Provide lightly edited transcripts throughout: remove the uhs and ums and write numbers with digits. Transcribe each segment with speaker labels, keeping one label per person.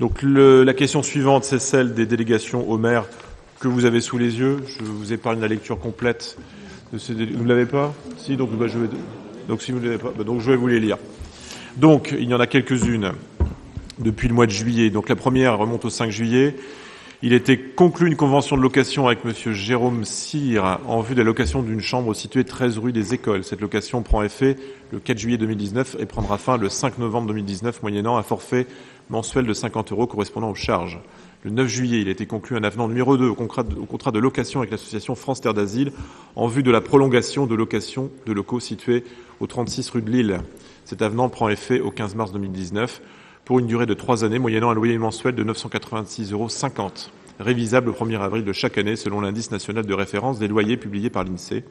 Speaker 1: Donc la question suivante, c'est celle des délégations au maire que vous avez sous les yeux. Je vous épargne la lecture complète de ces Vous ne l'avez pas? Si, donc si vous ne l'avez pas, donc je vais vous les lire. Donc il y en a quelques-unes depuis le mois de juillet. Donc la première remonte au 5 juillet. Il était conclu une convention de location avec M. Jérôme Cyr en vue de la location d'une chambre située 13 rue des Écoles. Cette location prend effet le 4 juillet 2019 et prendra fin le 5 novembre 2019, moyennant un forfait mensuel de 50 € correspondant aux charges. Le 9 juillet, il a été conclu un avenant numéro 2 au contrat de location avec l'association France Terre d'Asile en vue de la prolongation de location de locaux situés au 36 rue de Lille. Cet avenant prend effet au 15 mars 2019 pour une durée de 3 années, moyennant un loyer mensuel de 986,50 €, révisable le 1er avril de chaque année selon l'indice national de référence des loyers publié par l'INSEE.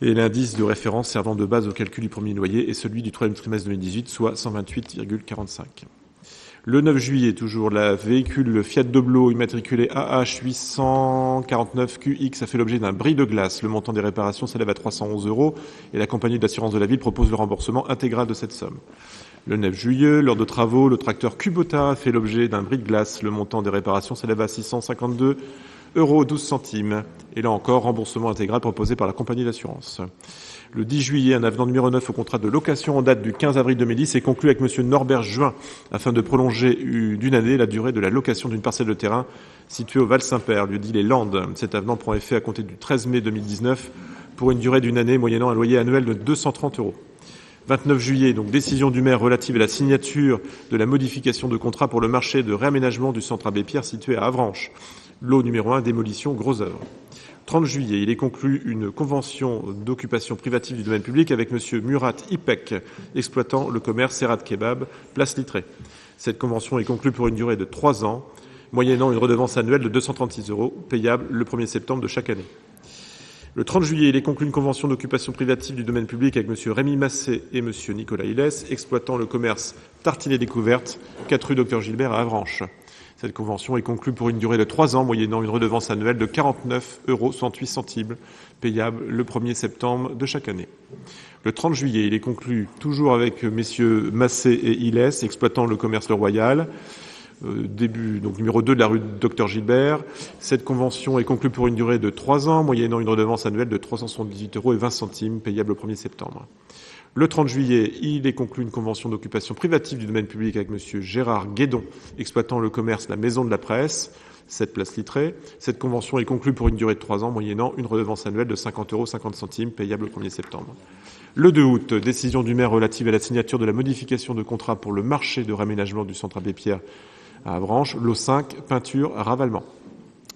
Speaker 1: Et l'indice de référence servant de base au calcul du premier loyer est celui du 3e trimestre 2018, soit 128,45. Le 9 juillet, toujours, le véhicule Fiat Doblo immatriculé AH 849 QX a fait l'objet d'un bris de glace. Le montant des réparations s'élève à 311 € et la compagnie d'assurance de la ville propose le remboursement intégral de cette somme. Le 9 juillet, lors de travaux, le tracteur Kubota a fait l'objet d'un bris de glace. Le montant des réparations s'élève à 652,12 €. Et là encore, remboursement intégral proposé par la compagnie d'assurance. Le 10 juillet, un avenant numéro 9 au contrat de location en date du 15 avril 2010 est conclu avec M. Norbert Juin afin de prolonger d'une année la durée de la location d'une parcelle de terrain située au Val-Saint-Père, lieu dit les Landes. Cet avenant prend effet à compter du 13 mai 2019 pour une durée d'une année moyennant un loyer annuel de 230 €. 29 juillet, donc décision du maire relative à la signature de la modification de contrat pour le marché de réaménagement du centre Abbé Pierre situé à Avranches. Lot numéro 1, démolition, gros œuvre. 30 juillet, il est conclu une convention d'occupation privative du domaine public avec M. Murat Ipek, exploitant le commerce Serrat Kebab, place Littré. Cette convention est conclue pour une durée de 3 ans, moyennant une redevance annuelle de 236 €, payable le 1er septembre de chaque année. Le 30 juillet, il est conclu une convention d'occupation privative du domaine public avec M. Rémi Massé et M. Nicolas Hilès, exploitant le commerce Tartinet Découverte, 4 rue Dr Gilbert à Avranches. Cette convention est conclue pour une durée de 3 ans, moyennant une redevance annuelle de 49,68 €, payable le 1er septembre de chaque année. Le 30 juillet, il est conclu toujours avec messieurs Massé et Hilès, exploitant le commerce Le Royal, début, donc numéro 2 de la rue Dr Gilbert. Cette convention est conclue pour une durée de 3 ans, moyennant une redevance annuelle de 378,20 €, payable le 1er septembre. Le 30 juillet, il est conclu une convention d'occupation privative du domaine public avec M. Gérard Guédon, exploitant le commerce La Maison de la Presse, 7 place Littré. Cette convention est conclue pour une durée de 3 ans, moyennant une redevance annuelle de 50,50 €, payable le 1er septembre. Le 2 août, décision du maire relative à la signature de la modification de contrat pour le marché de réaménagement du centre Abbé Pierre à Avranches, lot 5, peinture, ravalement.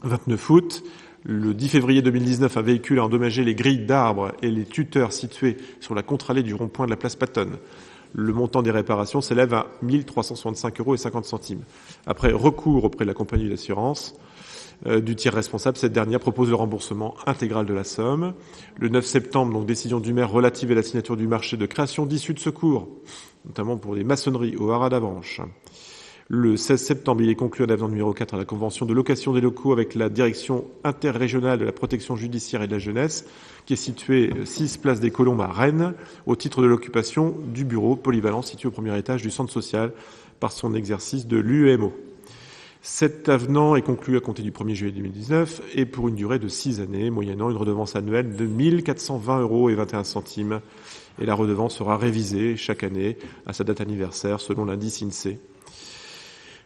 Speaker 1: 29 août, le 10 février 2019, un véhicule a endommagé les grilles d'arbres et les tuteurs situés sur la contre-allée du rond-point de la place Pattonne. Le montant des réparations s'élève à 1 365,50 €. Après recours auprès de la compagnie d'assurance du tiers responsable, cette dernière propose le remboursement intégral de la somme. Le 9 septembre, donc décision du maire relative à la signature du marché de création d'issues de secours, notamment pour les maçonneries au haras d'Avranches. Le 16 septembre, il est conclu un avenant numéro 4 à la convention de location des locaux avec la direction interrégionale de la protection judiciaire et de la jeunesse, qui est située 6 place des Colombes à Rennes, au titre de l'occupation du bureau polyvalent situé au premier étage du centre social par son exercice de l'UEMO. Cet avenant est conclu à compter du 1er juillet 2019 et pour une durée de 6 années, moyennant une redevance annuelle de 1 420,21 € et la redevance sera révisée chaque année à sa date anniversaire selon l'indice INSEE.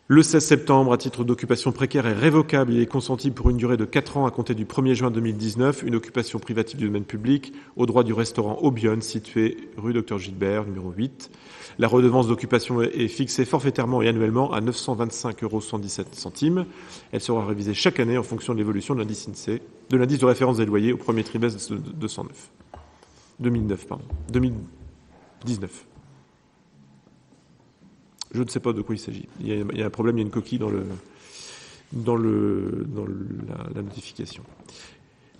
Speaker 1: Le 16 septembre, à titre d'occupation précaire et révocable, il est consenti pour une durée de 4 ans à compter du 1er juin 2019 une occupation privative du domaine public au droit du restaurant Aubion, situé rue Dr Gilbert, numéro 8. La redevance d'occupation est fixée forfaitairement et annuellement à 925,77 €. Elle sera révisée chaque année en fonction de l'évolution de l'indice INSEE, de l'indice de référence des loyers au premier trimestre de 2019. Je ne sais pas de quoi il s'agit. Il y a un problème, il y a une coquille dans la notification.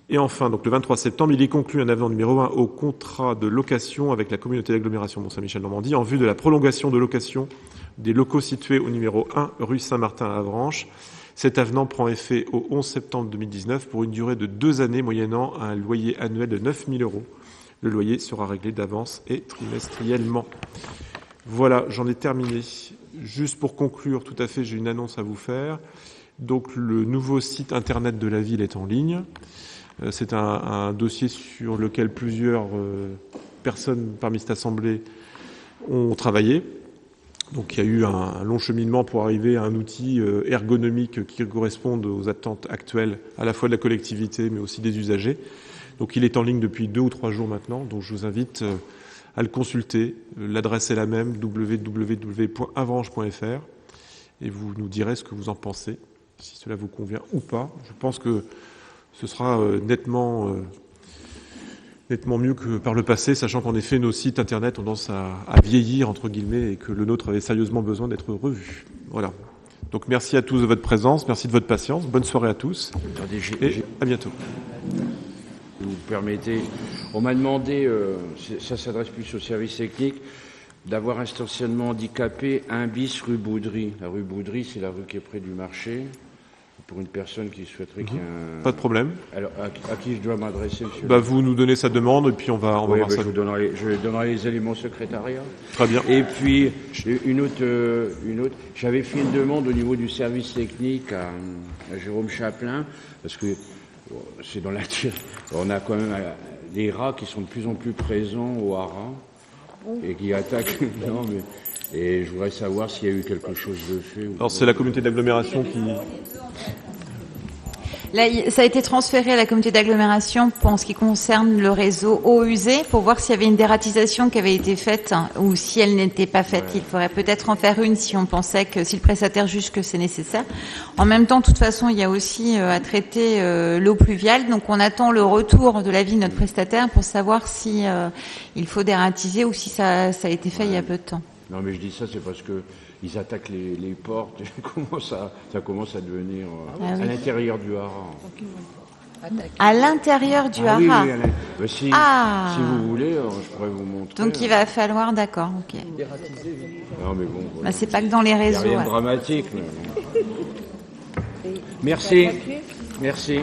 Speaker 1: Et enfin, donc le 23 septembre, il est conclu un avenant numéro 1 au contrat de location avec la communauté d'agglomération Mont-Saint-Michel-Normandie en vue de la prolongation de location des locaux situés au numéro 1 rue Saint-Martin à Avranches. Cet avenant prend effet au 11 septembre 2019 pour une durée de 2 années moyennant un loyer annuel de 9 000 €. Le loyer sera réglé d'avance et trimestriellement. Voilà, j'en ai terminé. Juste pour conclure, tout à fait, j'ai une annonce à vous faire. Donc, le nouveau site internet de la ville est en ligne. C'est un dossier sur lequel plusieurs personnes parmi cette assemblée ont travaillé. Donc, il y a eu un long cheminement pour arriver à un outil ergonomique qui corresponde aux attentes actuelles, à la fois de la collectivité, mais aussi des usagers. Donc, il est en ligne depuis 2 ou 3 jours maintenant. Donc, je vous invite à le consulter. L'adresse est la même, www.avranches.fr, et vous nous direz ce que vous en pensez, si cela vous convient ou pas. Je pense que ce sera nettement mieux que par le passé, sachant qu'en effet, nos sites internet ont tendance à vieillir, entre guillemets, et que le nôtre avait sérieusement besoin d'être revu. Voilà. Donc merci à tous de votre présence, merci de votre patience, bonne soirée à tous, et à bientôt.
Speaker 2: Vous permettez, on m'a demandé, ça s'adresse plus au service technique, d'avoir un stationnement handicapé 1 bis rue Boudry. La rue Boudry, c'est la rue qui est près du marché. Pour une personne qui souhaiterait qu'il y ait un...
Speaker 1: Pas de problème.
Speaker 2: Alors, à qui je dois m'adresser, monsieur?
Speaker 1: Vous nous donnez sa demande et puis on va voir ça.
Speaker 2: Je donnerai les éléments au secrétariat.
Speaker 1: Très bien.
Speaker 2: Et puis, une autre. J'avais fait une demande au niveau du service technique à Jérôme Chaplin, parce que c'est dans la tire. On a quand même des rats qui sont de plus en plus présents au haras et qui attaquent. Non, mais... Et je voudrais savoir s'il y a eu quelque chose de fait.
Speaker 1: Alors c'est la communauté d'agglomération qui...
Speaker 3: Là, ça a été transféré à la communauté d'agglomération pour ce qui concerne le réseau eau usée, pour voir s'il y avait une dératisation qui avait été faite ou si elle n'était pas faite. Il faudrait peut-être en faire une si on pensait que, si le prestataire juge que c'est nécessaire. En même temps, de toute façon, il y a aussi à traiter l'eau pluviale. Donc on attend le retour de l'avis de notre prestataire pour savoir si il faut dératiser ou si ça a été fait il y a peu de temps.
Speaker 2: Non, mais je dis ça, c'est parce que ils attaquent les portes. Ça commence à devenir à l'intérieur du haras.
Speaker 3: À l'intérieur du haras.
Speaker 2: Oui, si vous voulez, je pourrais vous montrer.
Speaker 3: Donc il va falloir, d'accord, ok.
Speaker 2: Non, mais bon. Voilà.
Speaker 3: C'est pas que dans les réseaux.
Speaker 2: Il n'y a rien de dramatique. Mais... Merci.